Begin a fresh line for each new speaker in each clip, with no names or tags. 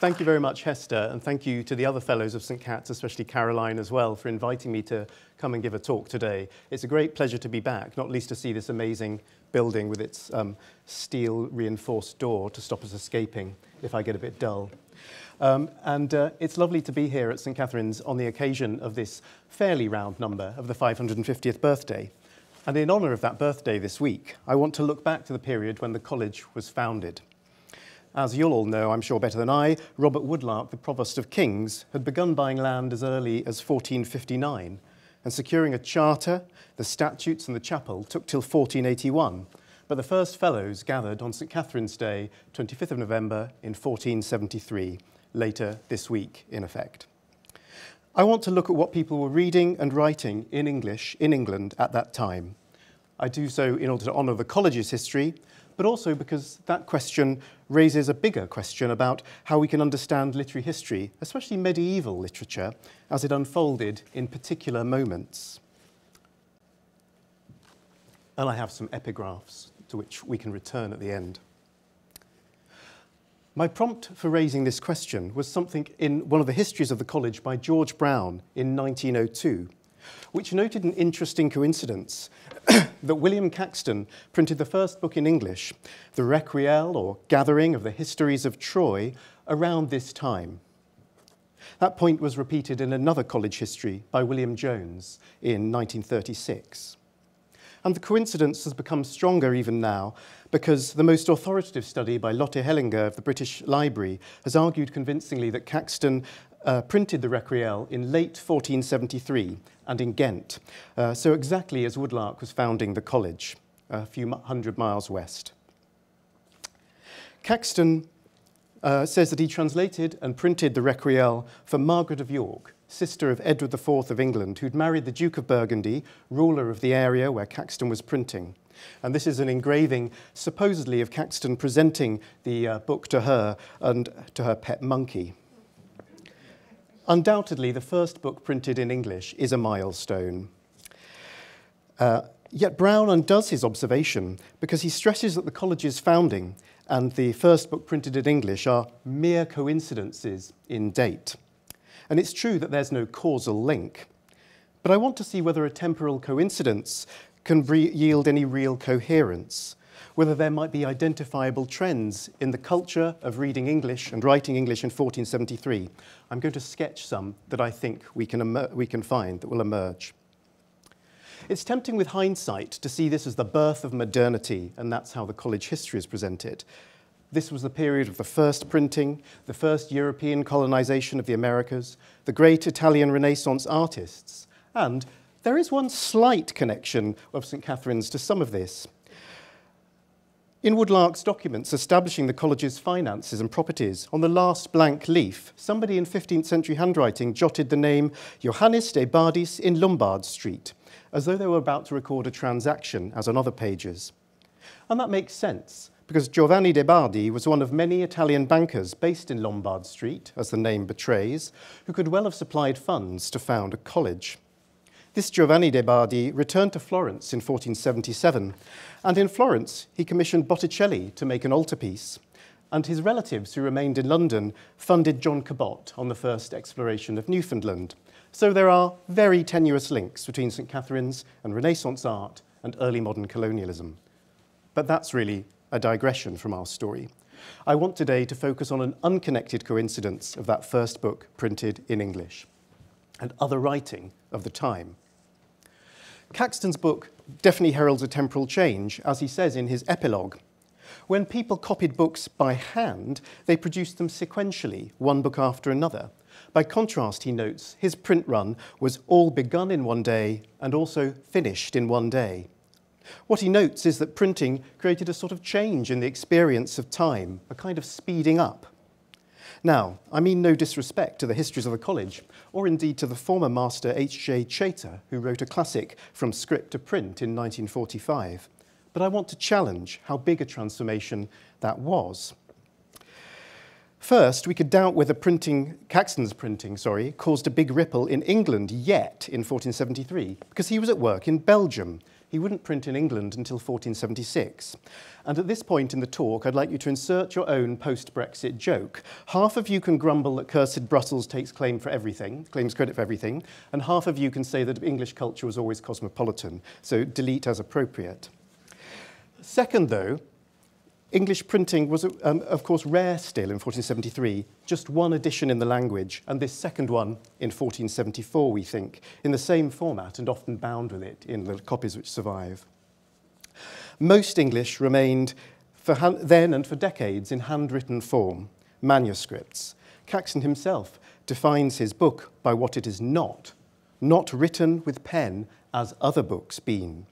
Thank you very much, Hester, and thank you to the other fellows of St Cat's, especially Caroline as well, for inviting me to come and give a talk today. It's a great pleasure to be back, not least to see this amazing building with its steel-reinforced door to stop us escaping if I get a bit dull. It's lovely to be here at St Catharine's on the occasion of this fairly round number of the 550th birthday. And in honour of that birthday this week, I want to look back to the period when the college was founded. As you'll all know, I'm sure better than I, Robert Woodlark, the Provost of Kings, had begun buying land as early as 1459, and securing a charter, the statutes and the chapel took till 1481, but the first fellows gathered on St Catharine's Day, 25th of November in 1473, later this week in effect. I want to look at what people were reading and writing in English in England at that time. I do so in order to honour the college's history, but also because that question raises a bigger question about how we can understand literary history, especially medieval literature, as it unfolded in particular moments. And I have some epigraphs to which we can return at the end. My prompt for raising this question was something in one of the histories of the college by George Brown in 1902, which noted an interesting coincidence that William Caxton printed the first book in English, the Recueil, or Gathering of the Histories of Troye, around this time. That point was repeated in another college history by William Jones in 1936. And the coincidence has become stronger even now because the most authoritative study by Lotte Hellinger of the British Library has argued convincingly that Caxton printed the Recueil in late 1473 and in Ghent, so exactly as Woodlark was founding the college, a few hundred miles west. Caxton says that he translated and printed the Recueil for Margaret of York, sister of Edward IV of England, who'd married the Duke of Burgundy, ruler of the area where Caxton was printing. And this is an engraving, supposedly, of Caxton presenting the book to her and to her pet monkey. Undoubtedly, the first book printed in English is a milestone. Yet Brown undoes his observation because he stresses that the college's founding and the first book printed in English are mere coincidences in date. And it's true that there's no causal link. But I want to see whether a temporal coincidence can yield any real coherence, whether there might be identifiable trends in the culture of reading English and writing English in 1473. I'm going to sketch some that I think we can find that will emerge. It's tempting with hindsight to see this as the birth of modernity, and that's how the college history is presented. This was the period of the first printing, the first European colonization of the Americas, the great Italian Renaissance artists, and there is one slight connection of St Catharine's to some of this. In Woodlark's documents establishing the college's finances and properties, on the last blank leaf, somebody in 15th century handwriting jotted the name Johannes de Bardis in Lombard Street, as though they were about to record a transaction, as on other pages. And that makes sense, because Giovanni de Bardi was one of many Italian bankers based in Lombard Street, as the name betrays, who could well have supplied funds to found a college. This Giovanni de Bardi returned to Florence in 1477, and in Florence he commissioned Botticelli to make an altarpiece, and his relatives who remained in London funded John Cabot on the first exploration of Newfoundland. So there are very tenuous links between St Catharine's and Renaissance art and early modern colonialism. But that's really a digression from our story. I want today to focus on an unconnected coincidence of that first book printed in English and other writing of the time. Caxton's book definitely heralds a temporal change, as he says in his epilogue. When people copied books by hand, they produced them sequentially, one book after another. By contrast, he notes, his print run was all begun in one day and also finished in one day. What he notes is that printing created a sort of change in the experience of time, a kind of speeding up. Now, I mean no disrespect to the histories of the college, or indeed to the former master H.J. Chater, who wrote a classic From Script to Print in 1945. But I want to challenge how big a transformation that was. First, we could doubt whether Caxton's printing caused a big ripple in England yet in 1473, because he was at work in Belgium, he wouldn't print in England until 1476. And at this point in the talk, I'd like you to insert your own post-Brexit joke. Half of you can grumble that cursed Brussels takes claims credit for everything, and half of you can say that English culture was always cosmopolitan, so delete as appropriate. Second, though, English printing was, of course, rare still in 1473, just one edition in the language, and this second one in 1474, we think, in the same format and often bound with it in the copies which survive. Most English remained then and for decades in handwritten form, manuscripts. Caxton himself defines his book by what it is not written with pen as other books been.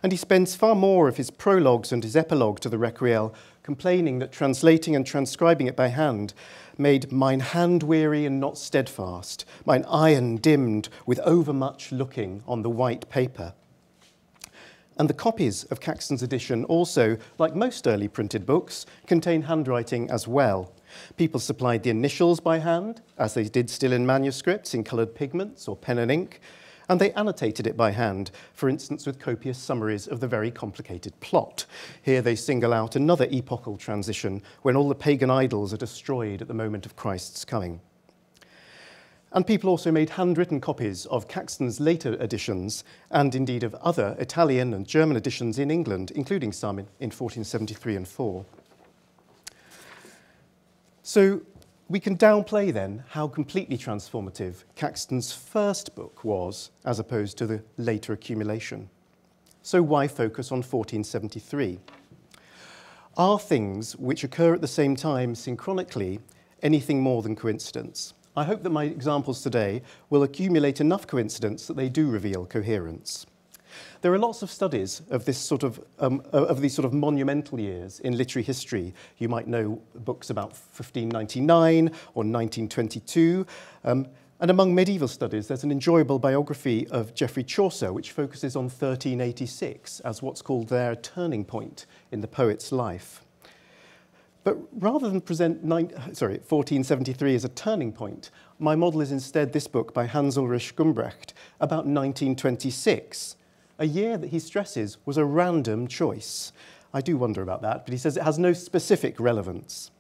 And he spends far more of his prologues and his epilogue to the Recueil complaining that translating and transcribing it by hand made mine hand weary and not steadfast, mine iron dimmed with overmuch looking on the white paper. And the copies of Caxton's edition also, like most early printed books, contain handwriting as well. People supplied the initials by hand, as they did still in manuscripts, in coloured pigments or pen and ink, and they annotated it by hand, for instance with copious summaries of the very complicated plot. Here they single out another epochal transition when all the pagan idols are destroyed at the moment of Christ's coming. And people also made handwritten copies of Caxton's later editions, and indeed of other Italian and German editions in England, including some in 1473 and 4. So we can downplay then how completely transformative Caxton's first book was as opposed to the later accumulation. So why focus on 1473? Are things which occur at the same time synchronically anything more than coincidence? I hope that my examples today will accumulate enough coincidence that they do reveal coherence. There are lots of studies of this these sort of monumental years in literary history. You might know books about 1599 or 1922. And among medieval studies, there's an enjoyable biography of Geoffrey Chaucer, which focuses on 1386 as what's called their turning point in the poet's life. But rather than present 1473 as a turning point, my model is instead this book by Hans Ulrich Gumbrecht about 1926, a year that he stresses was a random choice. I do wonder about that, but he says it has no specific relevance.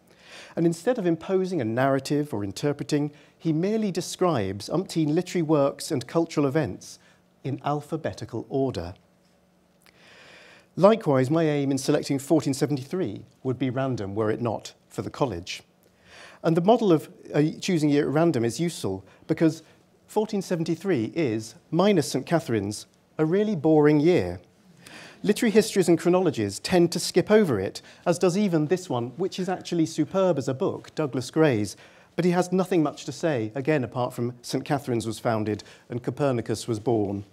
And instead of imposing a narrative or interpreting, he merely describes umpteen literary works and cultural events in alphabetical order. Likewise, my aim in selecting 1473 would be random were it not for the college. And the model of choosing a year at random is useful because 1473 is, minus St Catharine's, a really boring year. Literary histories and chronologies tend to skip over it, as does even this one, which is actually superb as a book, Douglas Gray's, but he has nothing much to say, again, apart from St Catharine's was founded and Copernicus was born.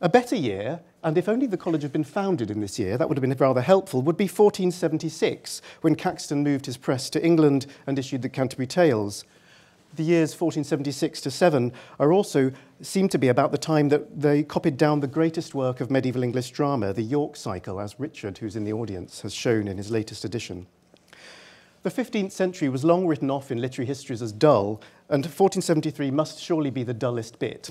A better year, and if only the college had been founded in this year, that would have been rather helpful, would be 1476, when Caxton moved his press to England and issued the Canterbury Tales. The years 1476 to 7 are also seem to be about the time that they copied down the greatest work of medieval English drama, the York Cycle, as Richard, who's in the audience, has shown in his latest edition. The 15th century was long written off in literary histories as dull, and 1473 must surely be the dullest bit.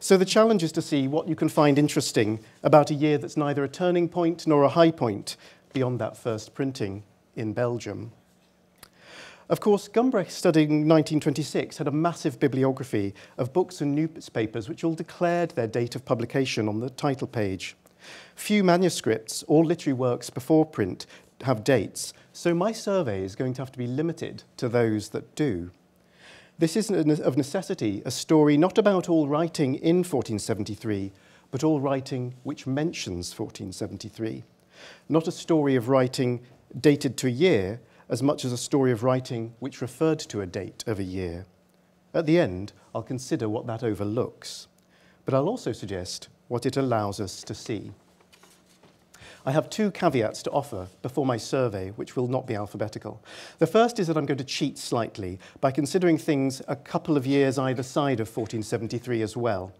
So the challenge is to see what you can find interesting about a year that's neither a turning point nor a high point beyond that first printing in Belgium. Of course, Gumbrecht, studying 1926, had a massive bibliography of books and newspapers which all declared their date of publication on the title page. Few manuscripts or literary works before print have dates, so my survey is going to have to be limited to those that do. This is, of necessity, a story not about all writing in 1473, but all writing which mentions 1473. Not a story of writing dated to a year, as much as a story of writing which referred to a date of a year. At the end, I'll consider what that overlooks, but I'll also suggest what it allows us to see. I have two caveats to offer before my survey, which will not be alphabetical. The first is that I'm going to cheat slightly by considering things a couple of years either side of 1473 as well.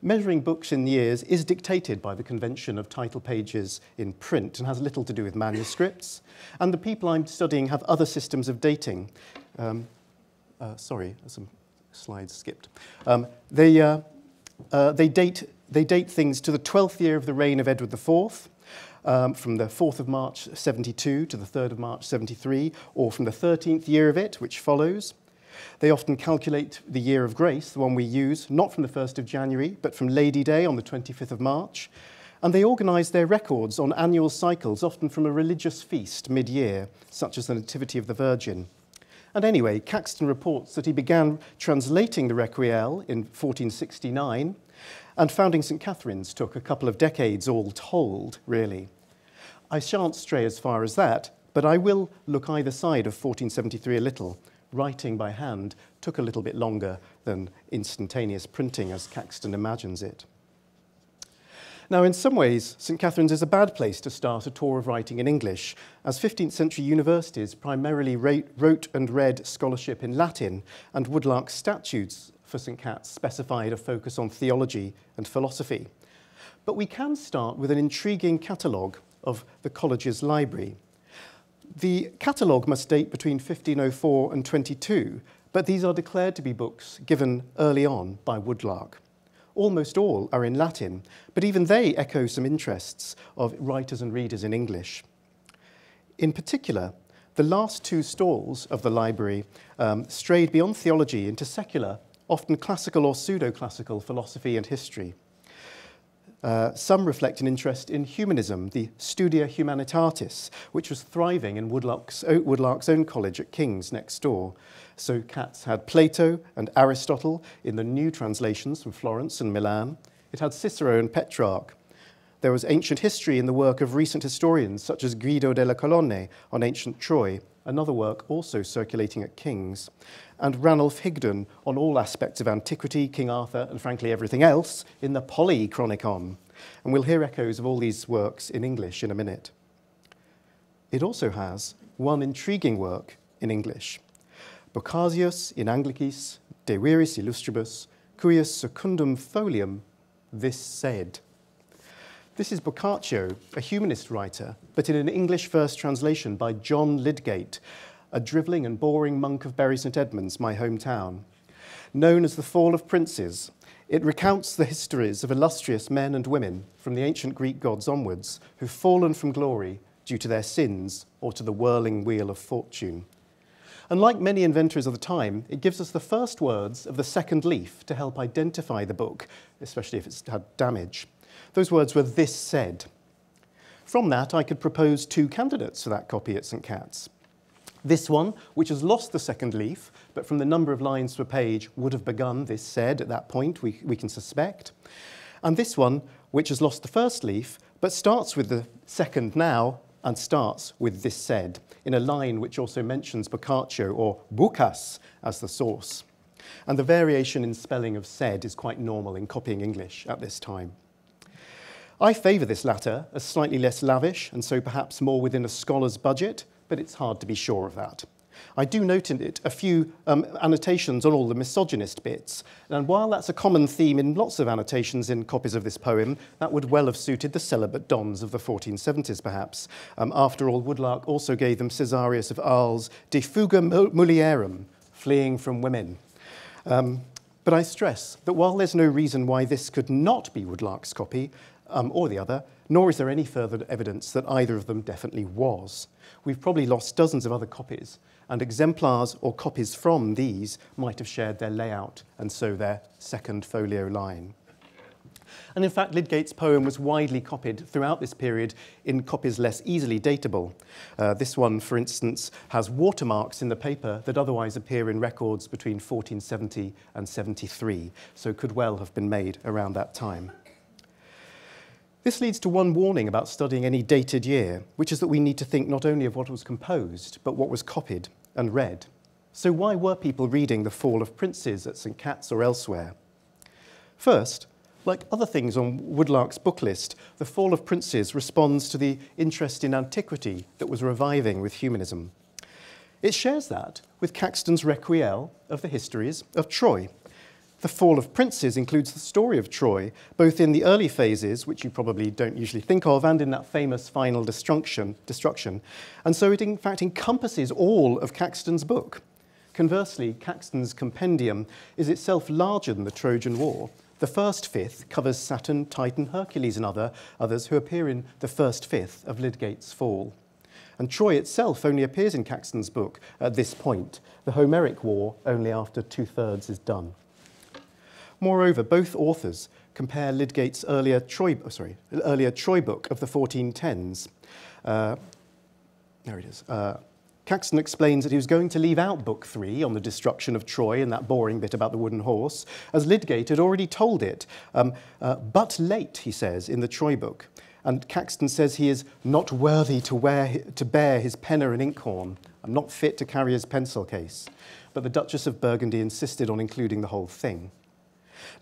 Measuring books in years is dictated by the convention of title pages in print and has little to do with manuscripts. And the people I'm studying have other systems of dating. Sorry, some slides skipped. They date They date things to the 12th year of the reign of Edward IV, from the 4th of March 72 to the 3rd of March 73, or from the 13th year of it, which follows. They often calculate the year of grace, the one we use, not from the 1st of January, but from Lady Day on the 25th of March. And they organise their records on annual cycles, often from a religious feast mid-year, such as the Nativity of the Virgin. And anyway, Caxton reports that he began translating the Recueil in 1469, and founding St Catharine's took a couple of decades all told, really. I shan't stray as far as that, but I will look either side of 1473 a little. Writing by hand took a little bit longer than instantaneous printing as Caxton imagines it. Now, in some ways, St Catharine's is a bad place to start a tour of writing in English, as 15th century universities primarily wrote and read scholarship in Latin, and Woodlark's statutes for St Cat's specified a focus on theology and philosophy. But we can start with an intriguing catalogue of the college's library. The catalogue must date between 1504 and 22, but these are declared to be books given early on by Woodlark. Almost all are in Latin, but even they echo some interests of writers and readers in English. In particular, the last two stalls of the library strayed beyond theology into secular, often classical or pseudo-classical philosophy and history. Some reflect an interest in humanism, the Studia Humanitatis, which was thriving in Woodlark's own college at King's next door. So Cat's had Plato and Aristotle in the new translations from Florence and Milan. It had Cicero and Petrarch. There was ancient history in the work of recent historians such as Guido della Colonne on ancient Troy, another work also circulating at King's, and Ranulph Higden on all aspects of antiquity, King Arthur, and frankly everything else in the Polychronicon. And we'll hear echoes of all these works in English in a minute. It also has one intriguing work in English, Boccasius in Anglicis de viris illustribus, cuius secundum folium, this said. This is Boccaccio, a humanist writer, but in an English verse translation by John Lydgate, a drivelling and boring monk of Bury St Edmunds, my hometown. Known as the Fall of Princes, it recounts the histories of illustrious men and women from the ancient Greek gods onwards who've fallen from glory due to their sins or to the whirling wheel of fortune. And like many inventories of the time, it gives us the first words of the second leaf to help identify the book, especially if it's had damage. Those words were "this said." From that, I could propose two candidates for that copy at St Cat's. This one, which has lost the second leaf, but from the number of lines per page would have begun "this said" at that point, we can suspect. And this one, which has lost the first leaf, but starts with the second now and starts with "this said," in a line which also mentions Boccaccio, or Bucas, as the source. And the variation in spelling of "said" is quite normal in copying English at this time. I favour this latter as slightly less lavish, and so perhaps more within a scholar's budget, but it's hard to be sure of that. I do note in it a few annotations on all the misogynist bits, and while that's a common theme in lots of annotations in copies of this poem, that would well have suited the celibate dons of the 1470s, perhaps. After all, Woodlark also gave them Caesarius of Arles' De fuga mulierem, fleeing from women. But I stress that while there's no reason why this could not be Woodlark's copy, or the other, nor is there any further evidence that either of them definitely was. We've probably lost dozens of other copies, and exemplars or copies from these might have shared their layout and so their second folio line. And in fact, Lydgate's poem was widely copied throughout this period in copies less easily datable. This one, for instance, has watermarks in the paper that otherwise appear in records between 1470 and 73, so could well have been made around that time. This leads to one warning about studying any dated year, which is that we need to think not only of what was composed, but what was copied and read. So why were people reading The Fall of Princes at St Cat's or elsewhere? First, like other things on Woodlark's book list, The Fall of Princes responds to the interest in antiquity that was reviving with humanism. It shares that with Caxton's Recueil of the Histories of Troye. The Fall of Princes includes the story of Troy, both in the early phases, which you probably don't usually think of, and in that famous final destruction. And so it in fact encompasses all of Caxton's book. Conversely, Caxton's compendium is itself larger than the Trojan War, The first fifth covers Saturn, Titan, Hercules and others who appear in the first fifth of Lydgate's Fall. And Troy itself only appears in Caxton's book at this point, the Homeric War only after 2/3 is done. Moreover, both authors compare Lydgate's earlier Troy book of the 1410s. There it is. Caxton explains that he was going to leave out Book 3 on the destruction of Troy and that boring bit about the wooden horse, as Lydgate had already told it, but late, he says, in the Troy book. And Caxton says he is not worthy to bear his penner and inkhorn, and not fit to carry his pencil case. But the Duchess of Burgundy insisted on including the whole thing.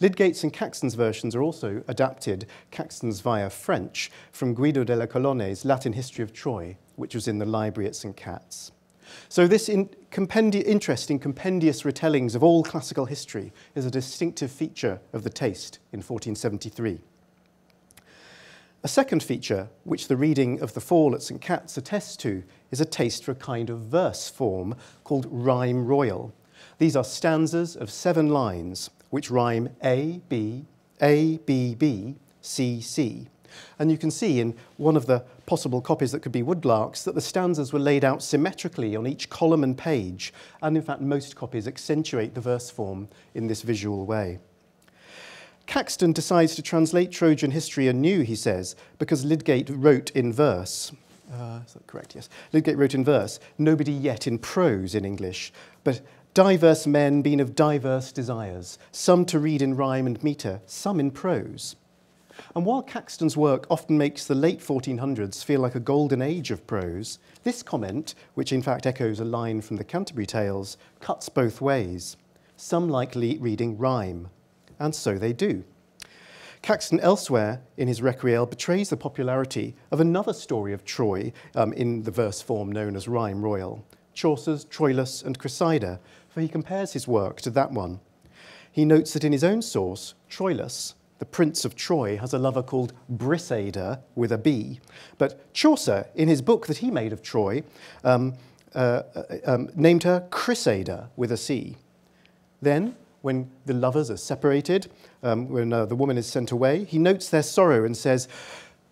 Lydgate's and Caxton's versions are also adapted, Caxton's via French, from Guido della Colonne's Latin History of Troy, which was in the library at St Cat's. So this interest in compendious retellings of all classical history is a distinctive feature of the taste in 1473. A second feature, which the reading of the Fall at St Cat's attests to, is a taste for a kind of verse form called rhyme royal. These are stanzas of 7 lines, which rhyme A, B, C, C. And you can see in one of the possible copies that could be woodlarks that the stanzas were laid out symmetrically on each column and page, and in fact most copies accentuate the verse form in this visual way. Caxton decides to translate Trojan history anew, he says, because Lydgate wrote in verse. Is that correct? Yes. Lydgate wrote in verse, nobody yet in prose in English, but diverse men been of diverse desires, some to read in rhyme and metre, some in prose. And while Caxton's work often makes the late 1400s feel like a golden age of prose, this comment, which in fact echoes a line from the Canterbury Tales, cuts both ways. Some like reading rhyme, and so they do. Caxton elsewhere in his Recueil betrays the popularity of another story of Troy in the verse form known as rhyme royal, Chaucer's Troilus and Cressida, for he compares his work to that one. He notes that in his own source, Troilus, the Prince of Troy, has a lover called Briseida with a B, but Chaucer, in his book that he made of Troy, named her Chryseida with a C. Then, when the lovers are separated, when the woman is sent away, he notes their sorrow and says,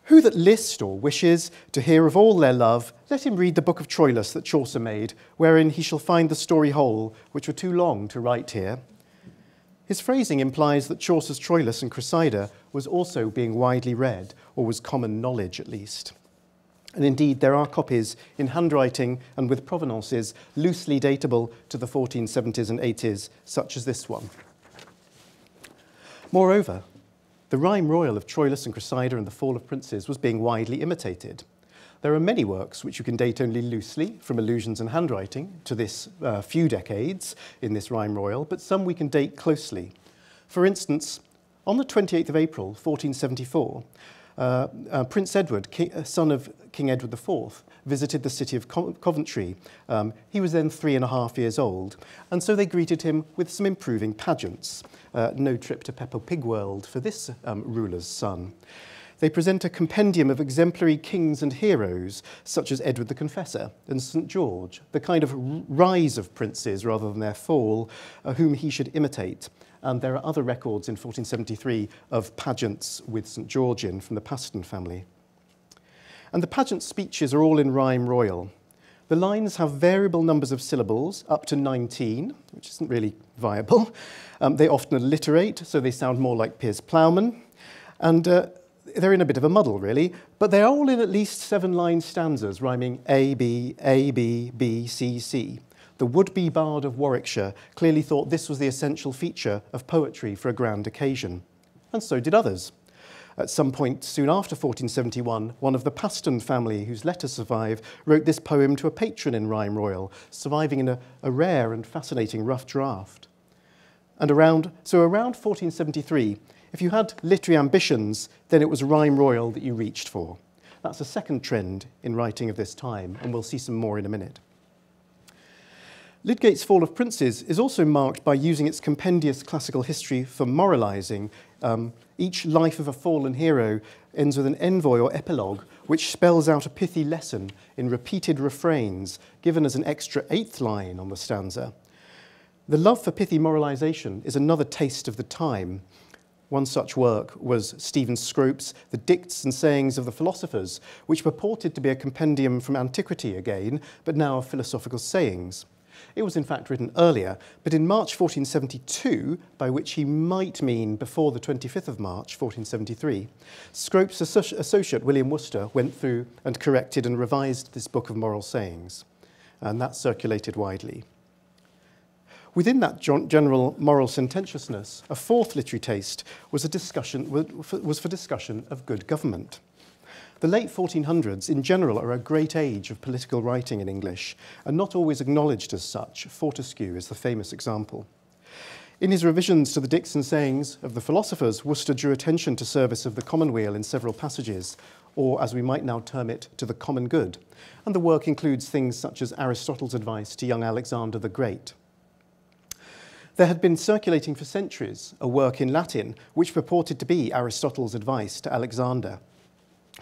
"Who that list or wishes to hear of all their love, let him read the book of Troilus that Chaucer made, wherein he shall find the story whole, which were too long to write here." His phrasing implies that Chaucer's Troilus and Cressida was also being widely read, or was common knowledge at least. And indeed, there are copies in handwriting and with provenances loosely datable to the 1470s and 80s, such as this one. Moreover, the rhyme royal of Troilus and Cressida and the Fall of Princes was being widely imitated. There are many works which you can date only loosely from allusions and handwriting to this few decades in this rhyme royal, but some we can date closely. For instance, on the 28th of April, 1474, Prince Edward, son of King Edward IV, visited the city of Coventry. He was then 3.5 years old, and so they greeted him with some improving pageants. No trip to Peppa Pig World for this ruler's son. They present a compendium of exemplary kings and heroes, such as Edward the Confessor and St George, the kind of rise of princes rather than their fall, whom he should imitate. And there are other records in 1473 of pageants with St George in from the Paston family. And the pageant speeches are all in rhyme royal. The lines have variable numbers of syllables, up to 19, which isn't really viable. They often alliterate, so they sound more like Piers Plowman. And they're in a bit of a muddle, really, but they're all in at least 7-line stanzas rhyming A, B, B, C, C. The would-be bard of Warwickshire clearly thought this was the essential feature of poetry for a grand occasion, and so did others. At some point soon after 1471, one of the Paston family, whose letters survive, wrote this poem to a patron in rhyme royal, surviving in a rare and fascinating rough draft. And around 1473, if you had literary ambitions, then it was rhyme royal that you reached for. That's a second trend in writing of this time, and we'll see some more in a minute. Lydgate's Fall of Princes is also marked by using its compendious classical history for moralising. Each life of a fallen hero ends with an envoy or epilogue, which spells out a pithy lesson in repeated refrains, given as an extra 8th line on the stanza. The love for pithy moralisation is another taste of the time. One such work was Stephen Scrope's The Dictes and Sayings of the Philosophers, which purported to be a compendium from antiquity again, but now of philosophical sayings. It was in fact written earlier, but in March 1472, by which he might mean before the 25th of March 1473, Scrope's associate William Worcester went through and corrected and revised this book of moral sayings, and that circulated widely. Within that general moral sententiousness, a fourth literary taste was for discussion of good government. The late 1400s, in general, are a great age of political writing in English, and not always acknowledged as such. Fortescue is the famous example. In his revisions to the Dictes and Sayings of the Philosophers, Worcester drew attention to service of the commonweal in several passages, or, as we might now term it, to the common good. And the work includes things such as Aristotle's advice to young Alexander the Great. There had been circulating for centuries a work in Latin which purported to be Aristotle's advice to Alexander,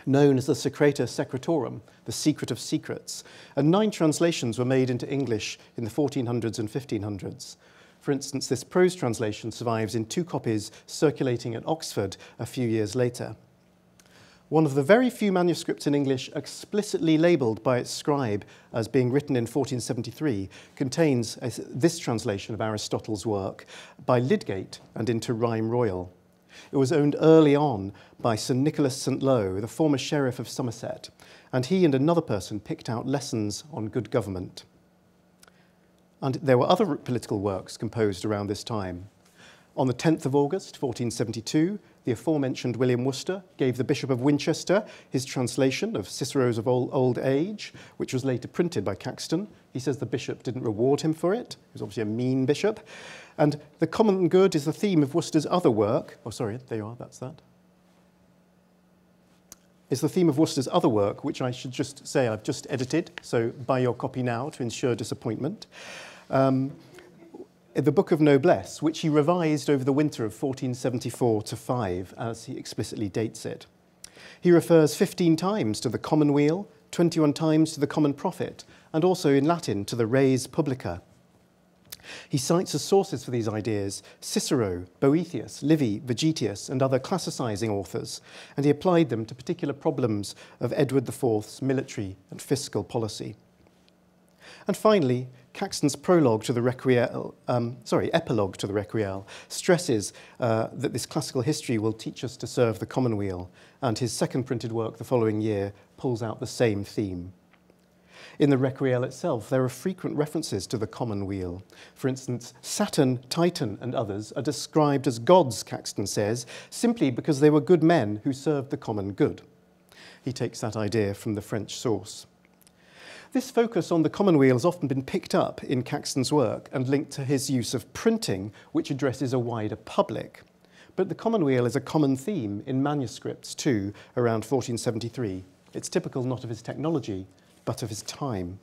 known as the Secreta Secretorum, the Secret of Secrets, and 9 translations were made into English in the 1400s and 1500s. For instance, this prose translation survives in 2 copies circulating at Oxford a few years later. One of the very few manuscripts in English explicitly labelled by its scribe as being written in 1473 contains this translation of Aristotle's work by Lydgate and into rhyme royal. It was owned early on by Sir Nicholas St Low, the former Sheriff of Somerset, and he and another person picked out lessons on good government. And there were other political works composed around this time. On the 10th of August, 1472, the aforementioned William Worcester gave the Bishop of Winchester his translation of Cicero's of Old Age, which was later printed by Caxton. He says the bishop didn't reward him for it. He was obviously a mean bishop. And the common good is the theme of Worcester's other work. Oh, sorry, there you are, that's that. It's the theme of Worcester's other work, which I should just say I've just edited, so buy your copy now to ensure disappointment. The Book of Noblesse, which he revised over the winter of 1474-5, as he explicitly dates it. He refers 15 times to the common weal, 21 times to the common profit, and also in Latin to the res publica. He cites as sources for these ideas Cicero, Boethius, Livy, Vegetius, and other classicising authors, and he applied them to particular problems of Edward IV's military and fiscal policy. And finally, Caxton's epilogue to the Recueil stresses that this classical history will teach us to serve the commonweal, and his second printed work the following year pulls out the same theme. In the Recueil itself, there are frequent references to the commonweal. For instance, Saturn, Titan, and others are described as gods, Caxton says, simply because they were good men who served the common good. He takes that idea from the French source. This focus on the commonweal has often been picked up in Caxton's work and linked to his use of printing, which addresses a wider public. But the commonweal is a common theme in manuscripts too, around 1473. It's typical not of his technology, but of his time.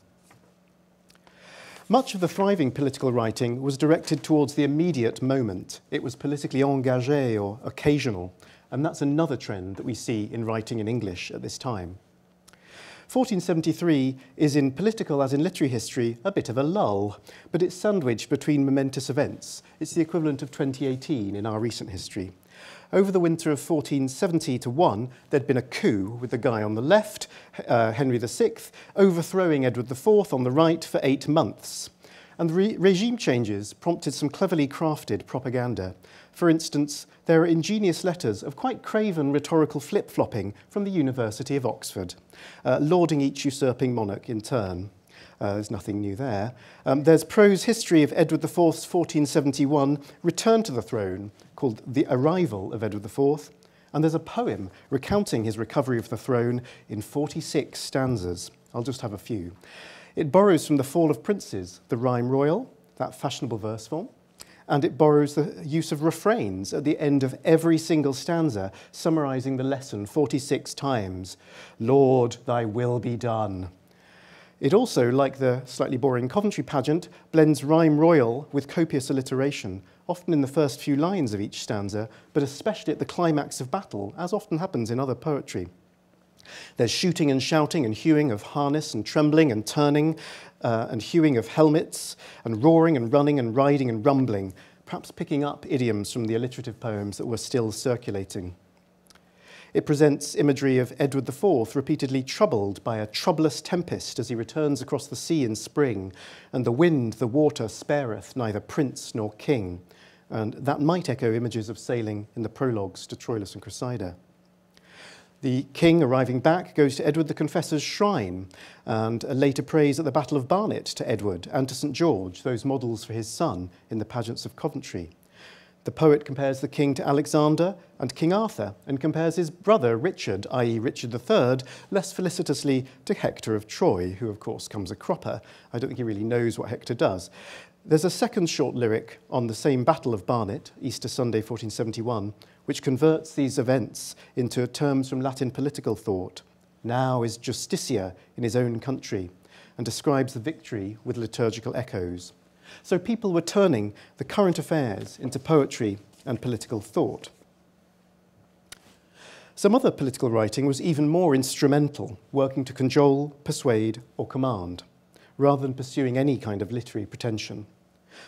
Much of the thriving political writing was directed towards the immediate moment. It was politically engagé or occasional, and that's another trend that we see in writing in English at this time. 1473 is, in political as in literary history, a bit of a lull, but it's sandwiched between momentous events. It's the equivalent of 2018 in our recent history. Over the winter of 1470-1, there'd been a coup with the guy on the left, Henry VI, overthrowing Edward IV on the right for 8 months. And the regime changes prompted some cleverly crafted propaganda. For instance, there are ingenious letters of quite craven rhetorical flip-flopping from the University of Oxford, lauding each usurping monarch in turn. There's nothing new there. There's prose history of Edward IV's 1471 return to the throne, called The Arrival of Edward IV, and there's a poem recounting his recovery of the throne in 46 stanzas. I'll just have a few. It borrows from The Fall of Princes, the rhyme royal, that fashionable verse form, and it borrows the use of refrains at the end of every single stanza, summarising the lesson 46 times. Lord, thy will be done. It also, like the slightly boring Coventry pageant, blends rhyme royal with copious alliteration, often in the first few lines of each stanza, but especially at the climax of battle, as often happens in other poetry. There's shooting and shouting and hewing of harness and trembling and turning and hewing of helmets and roaring and running and riding and rumbling, perhaps picking up idioms from the alliterative poems that were still circulating. It presents imagery of Edward IV repeatedly troubled by a troublous tempest as he returns across the sea in spring, and the wind, the water spareth neither prince nor king. And that might echo images of sailing in the prologues to Troilus and Cressida. The king, arriving back, goes to Edward the Confessor's shrine and later prays at the Battle of Barnet to Edward and to St George, those models for his son in the pageants of Coventry. The poet compares the king to Alexander and King Arthur, and compares his brother Richard, i.e. Richard III, less felicitously to Hector of Troy, who of course comes a cropper. I don't think he really knows what Hector does. There's a second short lyric on the same Battle of Barnet, Easter Sunday 1471, which converts these events into terms from Latin political thought. Now is Justicia in his own country, and describes the victory with liturgical echoes. So people were turning the current affairs into poetry and political thought. Some other political writing was even more instrumental, working to cajole, persuade, or command, rather than pursuing any kind of literary pretension.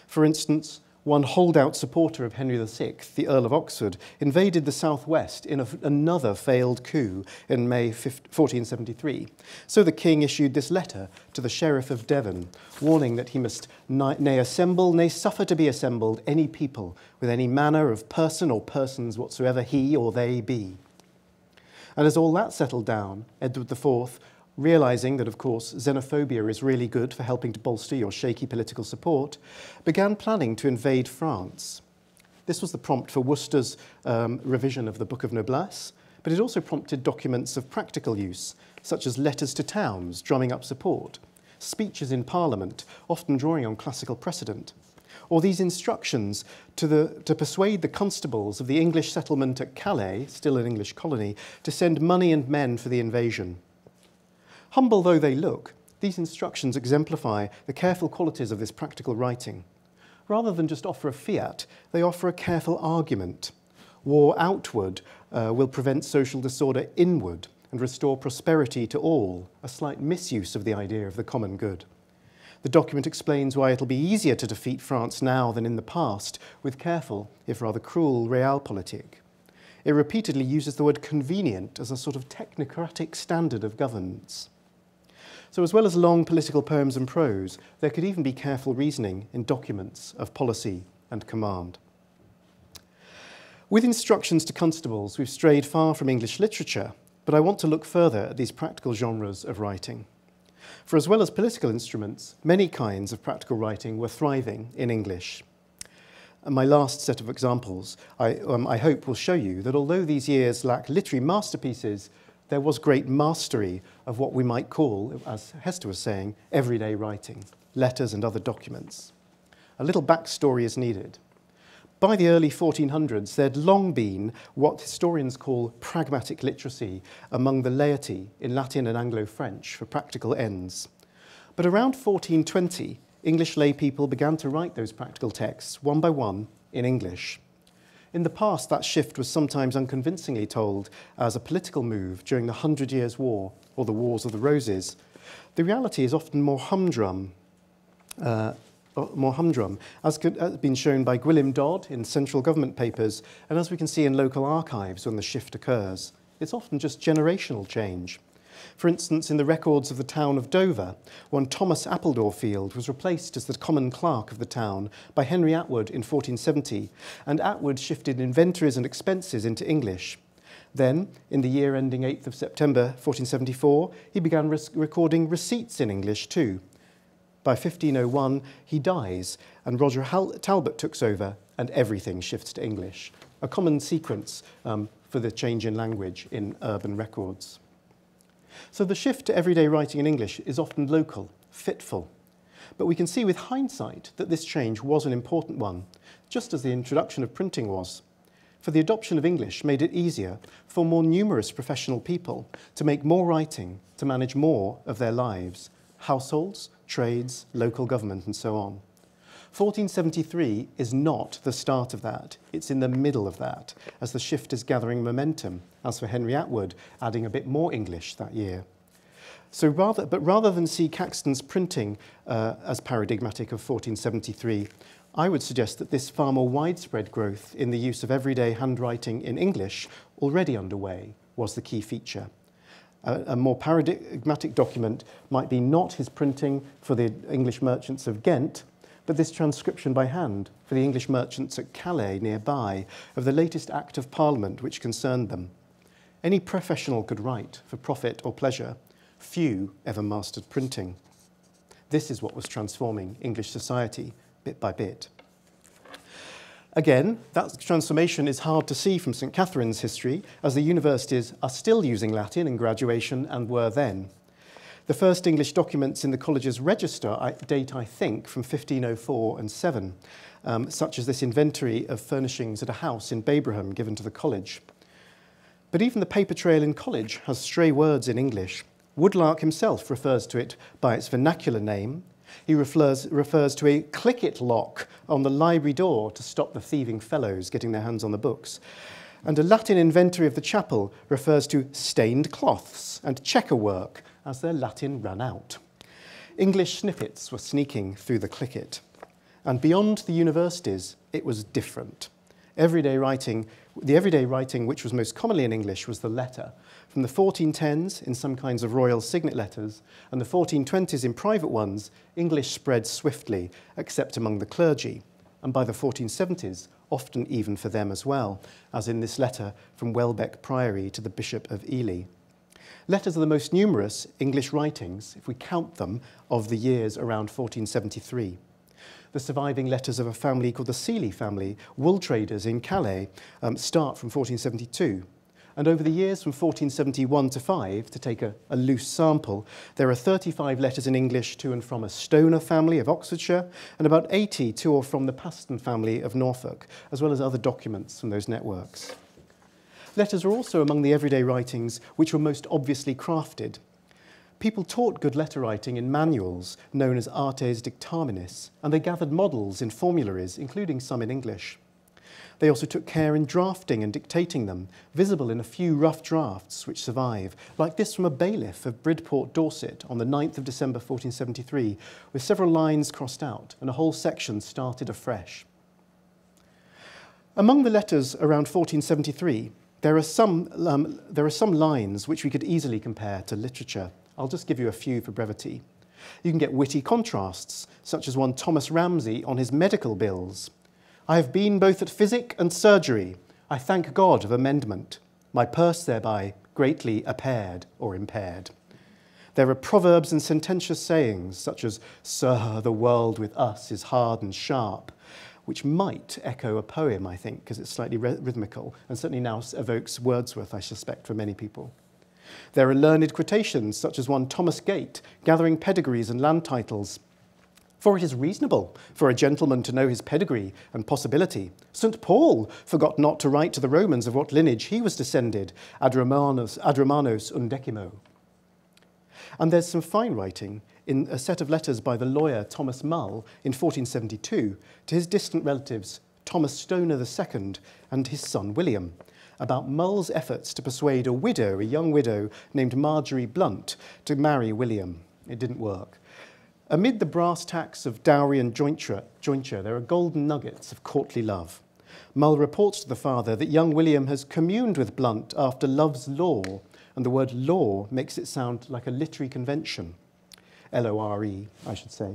For instance, one holdout supporter of Henry VI, the Earl of Oxford, invaded the southwest in another failed coup in May 1473. So the king issued this letter to the Sheriff of Devon, warning that he must ne assemble, ne suffer to be assembled any people with any manner of person or persons whatsoever he or they be. And as all that settled down, Edward IV, realising that, of course, xenophobia is really good for helping to bolster your shaky political support, began planning to invade France. This was the prompt for Worcester's revision of the Book of Noblesse, but it also prompted documents of practical use, such as letters to towns drumming up support, speeches in Parliament, often drawing on classical precedent, or these instructions to persuade the constables of the English settlement at Calais, still an English colony, to send money and men for the invasion. Humble though they look, these instructions exemplify the careful qualities of this practical writing. Rather than just offer a fiat, they offer a careful argument. War outward will prevent social disorder inward and restore prosperity to all, a slight misuse of the idea of the common good. The document explains why it'll be easier to defeat France now than in the past, with careful, if rather cruel, realpolitik. It repeatedly uses the word convenient as a sort of technocratic standard of governance. So as well as long political poems and prose, there could even be careful reasoning in documents of policy and command. With instructions to constables, we've strayed far from English literature, but I want to look further at these practical genres of writing. For as well as political instruments, many kinds of practical writing were thriving in English. And my last set of examples, I hope, will show you that although these years lack literary masterpieces, there was great mastery of what we might call, as Hester was saying, everyday writing, letters and other documents. A little backstory is needed. By the early 1400s, there'd long been what historians call pragmatic literacy among the laity in Latin and Anglo-French for practical ends. But around 1420, English lay people began to write those practical texts one by one in English. In the past, that shift was sometimes unconvincingly told as a political move during the 100 Years' War or the Wars of the Roses. The reality is often more humdrum, as has been shown by Gwilym Dodd in central government papers, and as we can see in local archives when the shift occurs. It's often just generational change. For instance, in the records of the town of Dover, one Thomas Appledorfield was replaced as the common clerk of the town by Henry Atwood in 1470, and Atwood shifted inventories and expenses into English. Then, in the year ending 8th of September 1474, he began recording receipts in English too. By 1501, he dies, and Roger Talbot takes over, and everything shifts to English, a common sequence for the change in language in urban records. So the shift to everyday writing in English is often local, fitful. But we can see with hindsight that this change was an important one, just as the introduction of printing was. For the adoption of English made it easier for more numerous professional people to make more writing, to manage more of their lives, households, trades, local government, and so on. 1473 is not the start of that. It's in the middle of that, as the shift is gathering momentum, as for Henry Atwood, adding a bit more English that year. So rather than see Caxton's printing as paradigmatic of 1473, I would suggest that this far more widespread growth in the use of everyday handwriting in English, already underway, was the key feature. A more paradigmatic document might be not his printing for the English merchants of Ghent, but this transcription by hand for the English merchants at Calais nearby of the latest Act of Parliament which concerned them. Any professional could write for profit or pleasure. Few ever mastered printing. This is what was transforming English society bit by bit. Again, that transformation is hard to see from St Catharine's history, as the universities are still using Latin in graduation and were then. The first English documents in the college's register date, I think, from 1504 and 7, such as this inventory of furnishings at a house in Babraham given to the college. But even the paper trail in college has stray words in English. Woodlark himself refers to it by its vernacular name. He refers to a click-it lock on the library door to stop the thieving fellows getting their hands on the books. And a Latin inventory of the chapel refers to stained cloths and checker work as their Latin ran out. English snippets were sneaking through the click-it. And beyond the universities, it was different. The everyday writing which was most commonly in English was the letter. From the 1410s in some kinds of royal signet letters and the 1420s in private ones, English spread swiftly, except among the clergy, and by the 1470s, often even for them as well, as in this letter from Welbeck Priory to the Bishop of Ely. Letters are the most numerous English writings, if we count them, of the years around 1473. The surviving letters of a family called the Seeley family, wool traders in Calais, start from 1472. And over the years from 1471 to 5, to take a loose sample, there are 35 letters in English to and from a Stoner family of Oxfordshire, and about 80 to or from the Paston family of Norfolk, as well as other documents from those networks. Letters are also among the everyday writings which were most obviously crafted. People taught good letter writing in manuals known as artes dictaminis, and they gathered models in formularies, including some in English. They also took care in drafting and dictating them, visible in a few rough drafts which survive, like this from a bailiff of Bridport, Dorset, on the 9th of December 1473, with several lines crossed out and a whole section started afresh. Among the letters around 1473, there are some lines which we could easily compare to literature. I'll just give you a few for brevity. You can get witty contrasts, such as one Thomas Ramsay on his medical bills. I have been both at physic and surgery. I thank God of amendment. My purse thereby greatly appaired or impaired. There are proverbs and sententious sayings, such as, Sir, the world with us is hard and sharp, which might echo a poem, I think, because it's slightly rhythmical, and certainly now evokes Wordsworth, I suspect, for many people. There are learned quotations, such as one Thomas Gate, gathering pedigrees and land titles. For it is reasonable for a gentleman to know his pedigree and possibility. St. Paul forgot not to write to the Romans of what lineage he was descended, ad Romanos undecimo. And there's some fine writing in a set of letters by the lawyer Thomas Mull in 1472 to his distant relatives Thomas Stoner II and his son William, about Mull's efforts to persuade a young widow named Marjorie Blunt, to marry William. It didn't work. Amid the brass tacks of dowry and jointure, there are golden nuggets of courtly love. Mull reports to the father that young William has communed with Blunt after love's law, and the word law makes it sound like a literary convention. L-O-R-E, I should say.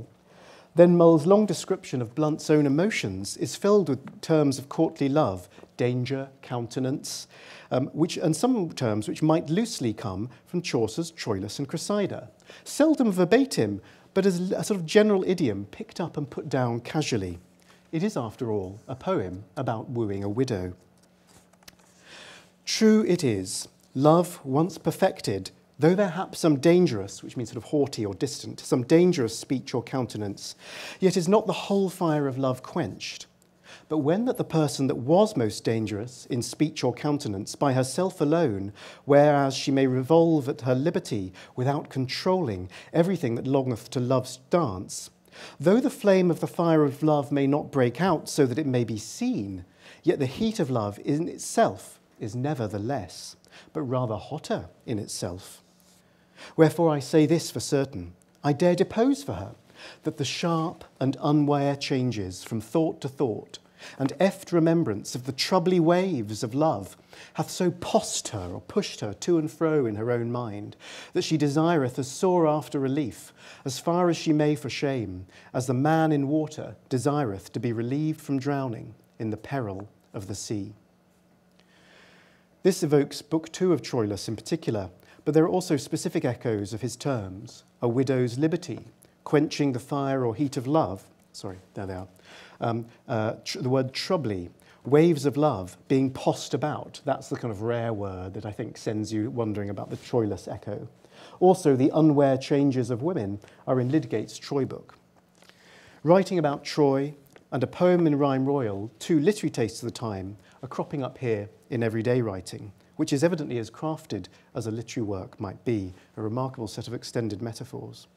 Then Mull's long description of Blunt's own emotions is filled with terms of courtly love, danger, countenance, and some terms which might loosely come from Chaucer's Troilus and Cressida. Seldom verbatim, but as a sort of general idiom picked up and put down casually. It is, after all, a poem about wooing a widow. True it is, love once perfected, though there hap some dangerous, which means sort of haughty or distant, some dangerous speech or countenance, yet is not the whole fire of love quenched. But when that the person that was most dangerous in speech or countenance by herself alone, whereas she may revolve at her liberty without controlling everything that longeth to love's dance, though the flame of the fire of love may not break out so that it may be seen, yet the heat of love in itself is never the less, but rather hotter in itself. Wherefore I say this for certain, I dare depose for her, that the sharp and unware changes from thought to thought, and eft remembrance of the troubly waves of love, hath so possed her or pushed her to and fro in her own mind, that she desireth as sore after relief, as far as she may for shame, as the man in water desireth to be relieved from drowning in the peril of the sea. This evokes Book 2 of Troilus in particular, but there are also specific echoes of his terms: a widow's liberty, quenching the fire or heat of love. Sorry, there they are. The word troubly, waves of love, being tossed about. That's the kind of rare word that I think sends you wondering about the Troilus echo. Also, the unware changes of women are in Lydgate's Troy book. Writing about Troy and a poem in rhyme royal, two literary tastes of the time, are cropping up here in everyday writing, which is evidently as crafted as a literary work might be, a remarkable set of extended metaphors.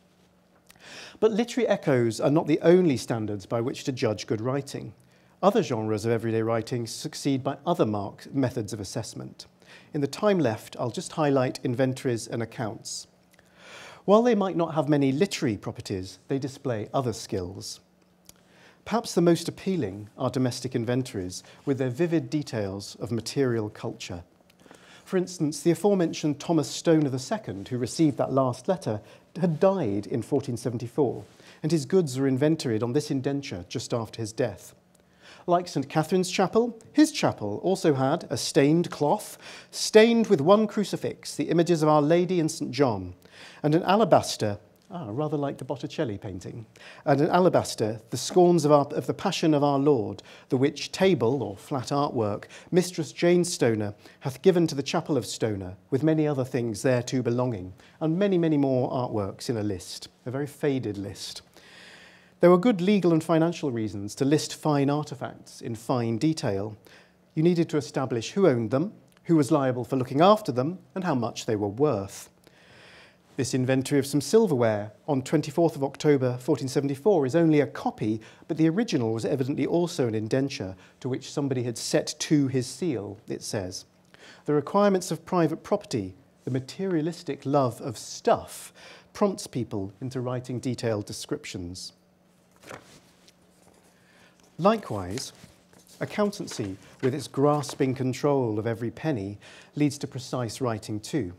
But literary echoes are not the only standards by which to judge good writing. Other genres of everyday writing succeed by other methods of assessment. In the time left, I'll just highlight inventories and accounts. While they might not have many literary properties, they display other skills. Perhaps the most appealing are domestic inventories, with their vivid details of material culture. For instance, the aforementioned Thomas Stoner II, who received that last letter, had died in 1474, and his goods were inventoried on this indenture just after his death. Like St Catharine's chapel, his chapel also had a stained cloth, stained with one crucifix, the images of Our Lady and St John, and an alabaster, rather like the Botticelli painting, and an alabaster, the scorns of the Passion of our Lord, the which table, or flat artwork, Mistress Jane Stoner hath given to the chapel of Stoner, with many other things thereto belonging, and many, many more artworks in a list, a very faded list. There were good legal and financial reasons to list fine artefacts in fine detail. You needed to establish who owned them, who was liable for looking after them, and how much they were worth. This inventory of some silverware on 24th of October 1474 is only a copy, but the original was evidently also an indenture to which somebody had set to his seal, it says. The requirements of private property, the materialistic love of stuff, prompts people into writing detailed descriptions. Likewise, accountancy, with its grasping control of every penny, leads to precise writing too.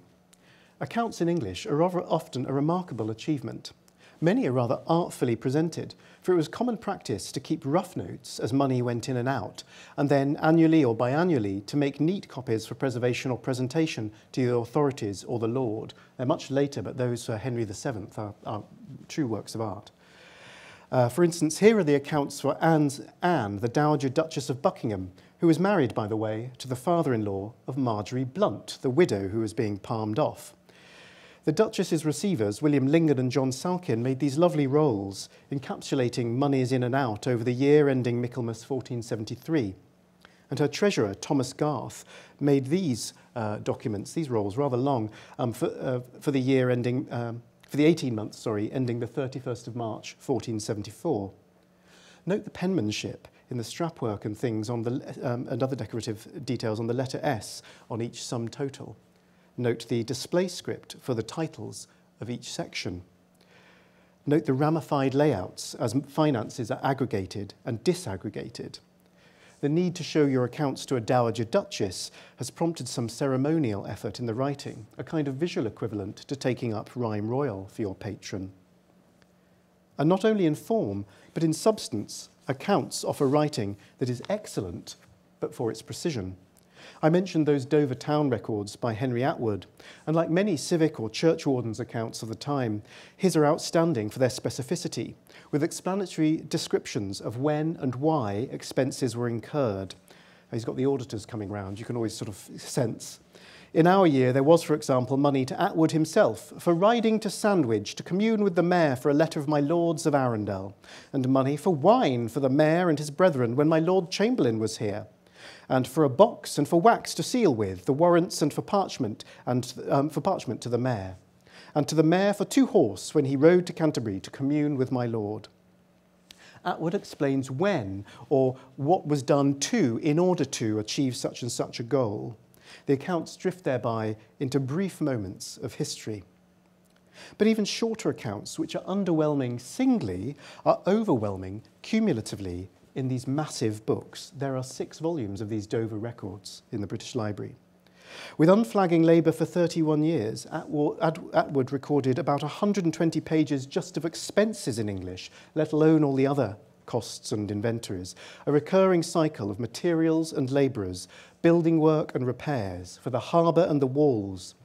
Accounts in English are often a remarkable achievement. Many are rather artfully presented, for it was common practice to keep rough notes as money went in and out, and then annually or biannually to make neat copies for preservation or presentation to the authorities or the Lord. They're much later, but those for Henry VII are true works of art. For instance, here are the accounts for Anne, the Dowager Duchess of Buckingham, who was married, by the way, to the father-in-law of Marjorie Blunt, the widow who was being palmed off. The Duchess's receivers, William Lingard and John Salkin, made these lovely rolls, encapsulating moneys in and out over the year ending Michaelmas 1473. And her treasurer, Thomas Garth, made these documents, these rolls, rather long, for the year ending... for the 18 months, ending the 31st of March, 1474. Note the penmanship in the strapwork and things on the, and other decorative details on the letter S on each sum total. Note the display script for the titles of each section. Note the ramified layouts as finances are aggregated and disaggregated. The need to show your accounts to a Dowager Duchess has prompted some ceremonial effort in the writing, a kind of visual equivalent to taking up rhyme royal for your patron. And not only in form, but in substance, accounts offer writing that is excellent, but for its precision. I mentioned those Dover town records by Henry Atwood, and like many civic or churchwarden's accounts of the time, his are outstanding for their specificity, with explanatory descriptions of when and why expenses were incurred. He's got the auditors coming round, you can always sort of sense. In our year, there was, for example, money to Atwood himself for riding to Sandwich to commune with the mayor for a letter of my lords of Arundel, and money for wine for the mayor and his brethren when my Lord Chamberlain was here, and for a box and for wax to seal with, the warrants and for parchment, and for parchment to the mayor, and to the mayor for 2 horse when he rode to Canterbury to commune with my lord. Atwood explains when or what was done to in order to achieve such and such a goal. The accounts drift thereby into brief moments of history. But even shorter accounts, which are underwhelming singly, are overwhelming cumulatively in these massive books. There are 6 volumes of these Dover records in the British Library. With unflagging labour for 31 years, Atwood recorded about 120 pages just of expenses in English, let alone all the other costs and inventories, a recurring cycle of materials and labourers, building work and repairs for the harbour and the walls,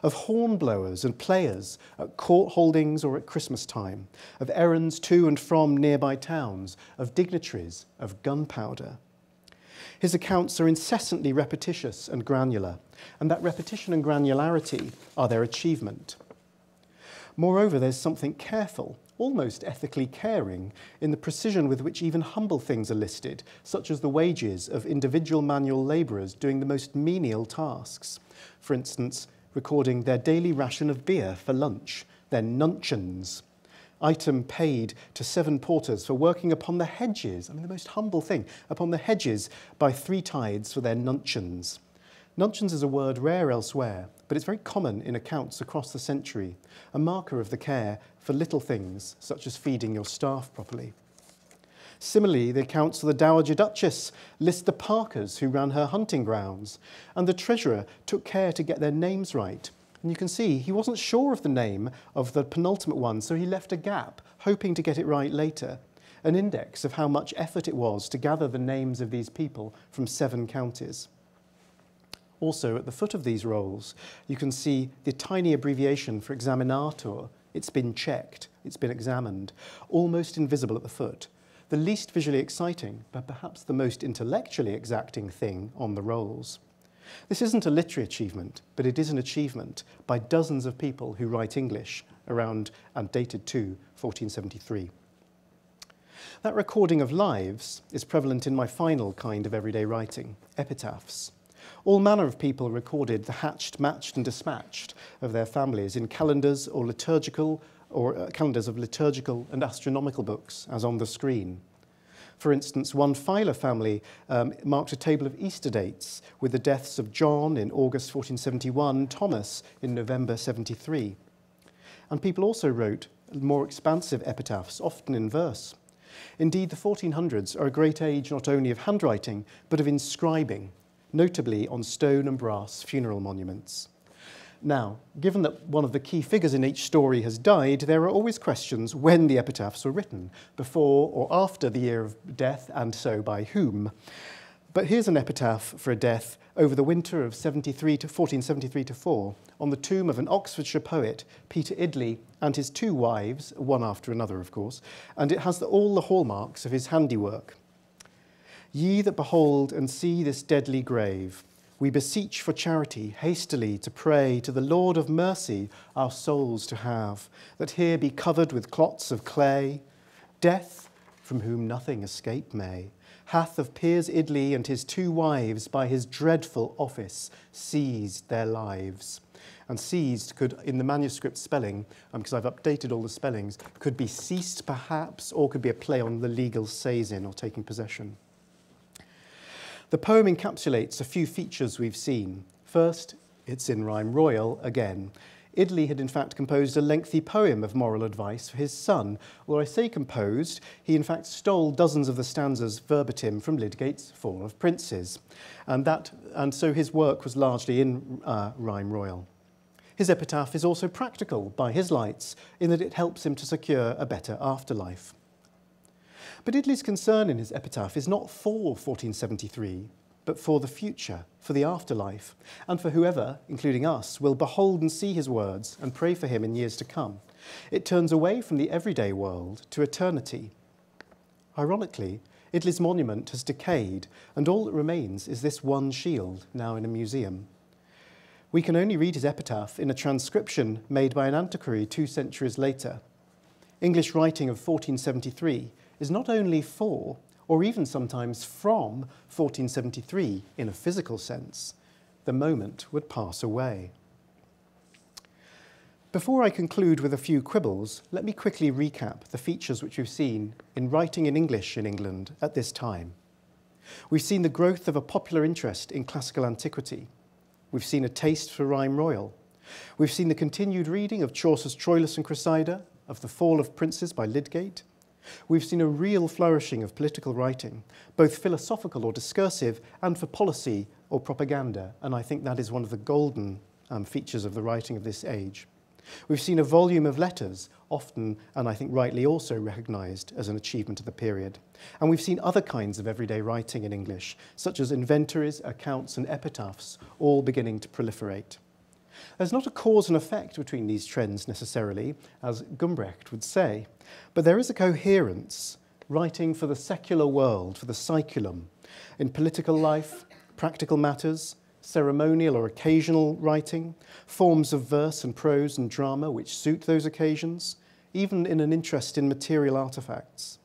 of hornblowers and players at court holdings or at Christmas time, of errands to and from nearby towns, of dignitaries, of gunpowder. His accounts are incessantly repetitious and granular, and that repetition and granularity are their achievement. Moreover, there's something careful, almost ethically caring, in the precision with which even humble things are listed, such as the wages of individual manual labourers doing the most menial tasks. For instance, recording their daily ration of beer for lunch, their nuncheons, item paid to 7 porters for working upon the hedges, I mean the most humble thing, upon the hedges by 3 tides for their nuncheons. Nuncheons is a word rare elsewhere, but it's very common in accounts across the century, a marker of the care for little things, such as feeding your staff properly. Similarly, the accounts of the Dowager Duchess list the Parkers who ran her hunting grounds, and the treasurer took care to get their names right. And you can see he wasn't sure of the name of the penultimate one, so he left a gap, hoping to get it right later. An index of how much effort it was to gather the names of these people from 7 counties. Also, at the foot of these rolls, you can see the tiny abbreviation for examinator. It's been checked, it's been examined, almost invisible at the foot. The least visually exciting, but perhaps the most intellectually exacting thing on the rolls. This isn't a literary achievement, but it is an achievement by dozens of people who write English around and dated to 1473. That recording of lives is prevalent in my final kind of everyday writing, epitaphs. All manner of people recorded the hatched, matched and dispatched of their families in calendars or calendars of liturgical and astronomical books, as on the screen. For instance, one Filer family marked a table of Easter dates with the deaths of John in August 1471, Thomas in November 73. And people also wrote more expansive epitaphs, often in verse. Indeed, the 1400s are a great age not only of handwriting, but of inscribing, notably on stone and brass funeral monuments. Now, given that one of the key figures in each story has died, there are always questions when the epitaphs were written, before or after the year of death, and so by whom. But here's an epitaph for a death over the winter of 1473-4, on the tomb of an Oxfordshire poet, Peter Idley, and his 2 wives, one after another, of course, and it has all the hallmarks of his handiwork. Ye that behold and see this deadly grave, we beseech for charity hastily to pray to the Lord of mercy our souls to have, that here be covered with clots of clay. Death, from whom nothing escape may, hath of Piers Idley and his 2 wives by his dreadful office seized their lives. And seized could, in the manuscript spelling, because I've updated all the spellings, could be ceased perhaps, or could be a play on the legal seisin or taking possession. The poem encapsulates a few features we've seen. First, it's in rhyme royal again. Idley had in fact composed a lengthy poem of moral advice for his son. Although I say composed, he in fact stole dozens of the stanzas verbatim from Lydgate's Fall of Princes. And so his work was largely in rhyme royal. His epitaph is also practical by his lights, in that it helps him to secure a better afterlife. But Idley's concern in his epitaph is not for 1473, but for the future, for the afterlife, and for whoever, including us, will behold and see his words and pray for him in years to come. It turns away from the everyday world to eternity. Ironically, Idley's monument has decayed, and all that remains is this one shield, now in a museum. We can only read his epitaph in a transcription made by an antiquary 2 centuries later. English writing of 1473 is not only for, or even sometimes from, 1473 in a physical sense. The moment would pass away. Before I conclude with a few quibbles, let me quickly recap the features which we've seen in writing in English in England at this time. We've seen the growth of a popular interest in classical antiquity. We've seen a taste for rhyme royal. We've seen the continued reading of Chaucer's Troilus and Cressida, of The Fall of Princes by Lydgate. We've seen a real flourishing of political writing, both philosophical or discursive, and for policy or propaganda, and I think that is one of the golden features of the writing of this age. We've seen a volume of letters, often, and I think rightly also, recognised as an achievement of the period. And we've seen other kinds of everyday writing in English, such as inventories, accounts, and epitaphs, all beginning to proliferate. There's not a cause and effect between these trends necessarily, as Gumbrecht would say, but there is a coherence, writing for the secular world, for the saeculum, in political life, practical matters, ceremonial or occasional writing, forms of verse and prose and drama which suit those occasions, even in an interest in material artefacts.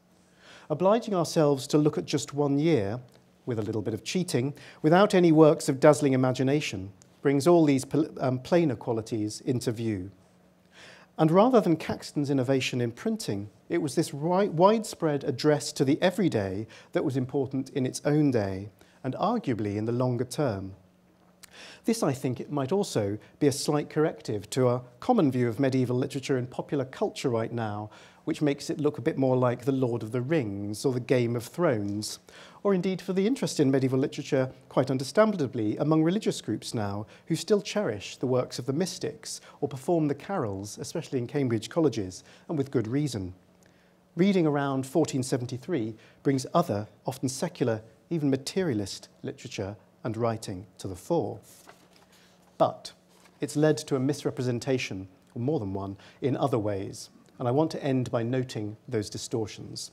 Obliging ourselves to look at just 1 year, with a little bit of cheating, without any works of dazzling imagination, brings all these plainer qualities into view. And rather than Caxton's innovation in printing, it was this widespread address to the everyday that was important in its own day, and arguably in the longer term. This, I think, it might also be a slight corrective to a common view of medieval literature in popular culture right now, which makes it look a bit more like The Lord of the Rings or The Game of Thrones, or indeed for the interest in medieval literature, quite understandably, among religious groups now, who still cherish the works of the mystics or perform the carols, especially in Cambridge colleges, and with good reason. Reading around 1473 brings other, often secular, even materialist literature and writing to the fore. But it's led to a misrepresentation, or more than one, in other ways. And I want to end by noting those distortions.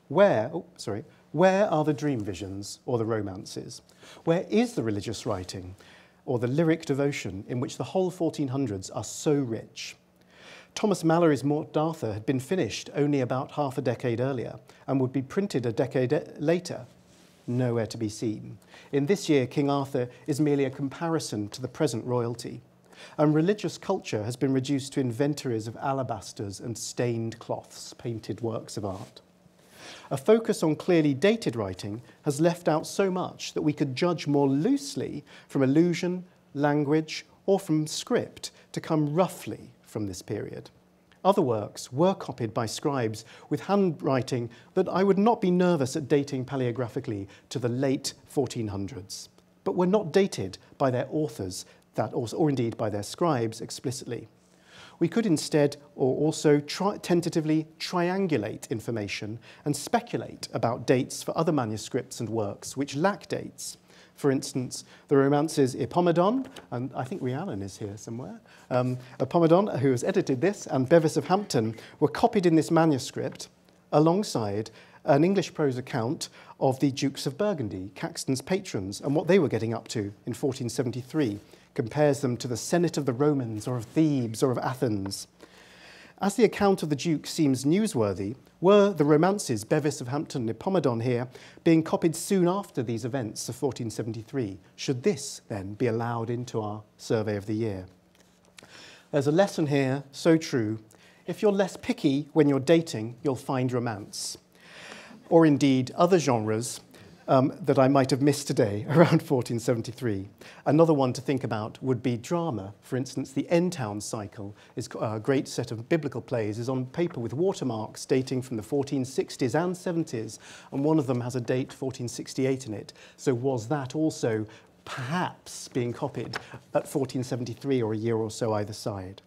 Where are the dream visions or the romances? Where is the religious writing or the lyric devotion in which the whole 1400s are so rich? Thomas Malory's Morte d'Arthur had been finished only about half a decade earlier and would be printed a decade later. Nowhere to be seen. In this year, King Arthur is merely a comparison to the present royalty, and religious culture has been reduced to inventories of alabasters and stained cloths, painted works of art. A focus on clearly dated writing has left out so much that we could judge more loosely from allusion, language, or from script to come roughly from this period. Other works were copied by scribes with handwriting that I would not be nervous at dating palaeographically to the late 1400s, but were not dated by their authors or indeed by their scribes explicitly. We could instead or also tentatively triangulate information and speculate about dates for other manuscripts and works which lack dates. For instance, the romances Epomedon, and I think Rhiannon is here somewhere, Epomedon, who has edited this, and Bevis of Hampton were copied in this manuscript alongside an English prose account of the Dukes of Burgundy, Caxton's patrons, and what they were getting up to in 1473, compares them to the Senate of the Romans or of Thebes or of Athens. As the account of the Duke seems newsworthy, were the romances Bevis of Hampton and Epomedon here being copied soon after these events of 1473? Should this, then, be allowed into our survey of the year? There's a lesson here, so true. If you're less picky when you're dating, you'll find romance. Or indeed, other genres that I might have missed today around 1473. Another one to think about would be drama. For instance, the N-Town cycle is a great set of biblical plays, is on paper with watermarks dating from the 1460s and 70s, and one of them has a date 1468 in it. So was that also perhaps being copied at 1473 or a year or so either side?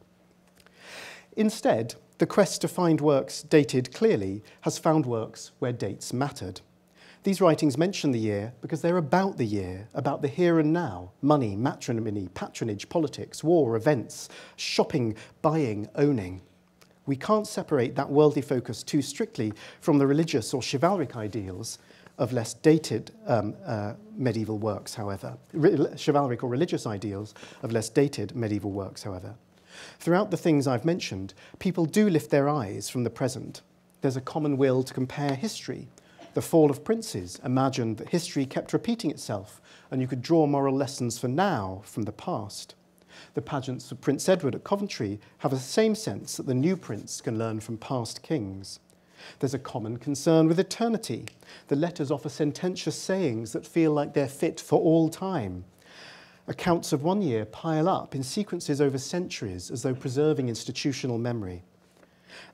Instead, the quest to find works dated clearly has found works where dates mattered. These writings mention the year because they're about the year, about the here and now, money, matrimony, patronage, politics, war, events, shopping, buying, owning. We can't separate that worldly focus too strictly from the religious or chivalric ideals of less dated medieval works, however. Chivalric or religious ideals of less dated medieval works, however. Throughout the things I've mentioned, people do lift their eyes from the present. There's a common will to compare history. The Fall of Princes imagined that history kept repeating itself, and you could draw moral lessons for now from the past. The pageants of Prince Edward at Coventry have the same sense that the new prince can learn from past kings. There's a common concern with eternity. The letters offer sententious sayings that feel like they're fit for all time. Accounts of one year pile up in sequences over centuries as though preserving institutional memory.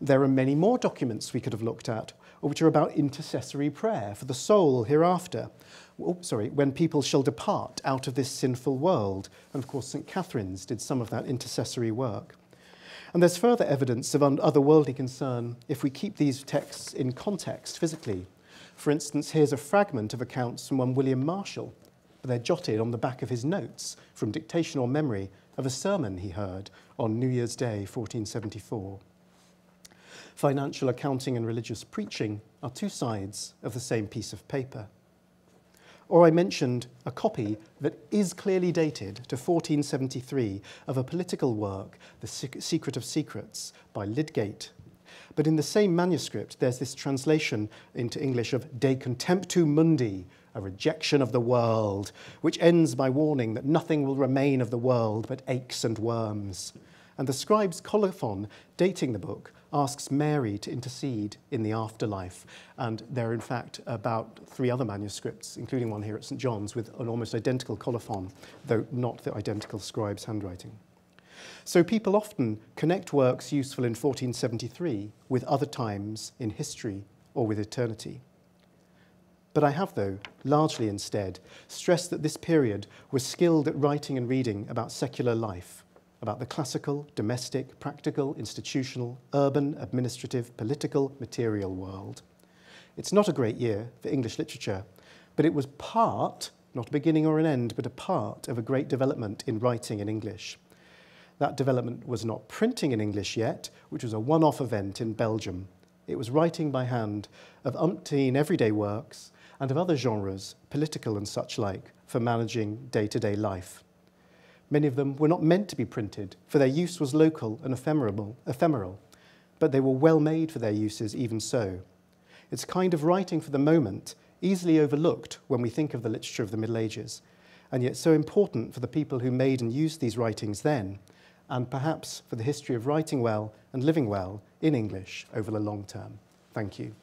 There are many more documents we could have looked at, or which are about intercessory prayer for the soul hereafter, when people shall depart out of this sinful world. And of course, St Catharine's did some of that intercessory work. And there's further evidence of otherworldly concern if we keep these texts in context physically. For instance, here's a fragment of accounts from one William Marshall. They're jotted on the back of his notes from dictation or memory of a sermon he heard on New Year's Day, 1474. Financial accounting and religious preaching are two sides of the same piece of paper. Or I mentioned a copy that is clearly dated to 1473 of a political work, The Secret of Secrets, by Lydgate. But in the same manuscript, there's this translation into English of De Contemptu Mundi, a rejection of the world, which ends by warning that nothing will remain of the world but aches and worms. And the scribe's colophon, dating the book, asks Mary to intercede in the afterlife. And there are, in fact, about 3 other manuscripts, including one here at St John's, with an almost identical colophon, though not the identical scribe's handwriting. So people often connect works useful in 1473 with other times in history or with eternity. But I have, though, largely instead, stressed that this period was skilled at writing and reading about secular life, about the classical, domestic, practical, institutional, urban, administrative, political, material world. It's not a great year for English literature, but it was part, not a beginning or an end, but a part of a great development in writing in English. That development was not printing in English yet, which was a one-off event in Belgium. It was writing by hand of umpteen everyday works and of other genres, political and such like, for managing day-to-day life. Many of them were not meant to be printed, for their use was local and ephemeral, but they were well made for their uses even so. It's a kind of writing for the moment, easily overlooked when we think of the literature of the Middle Ages, and yet so important for the people who made and used these writings then, and perhaps for the history of writing well and living well in English over the long term. Thank you.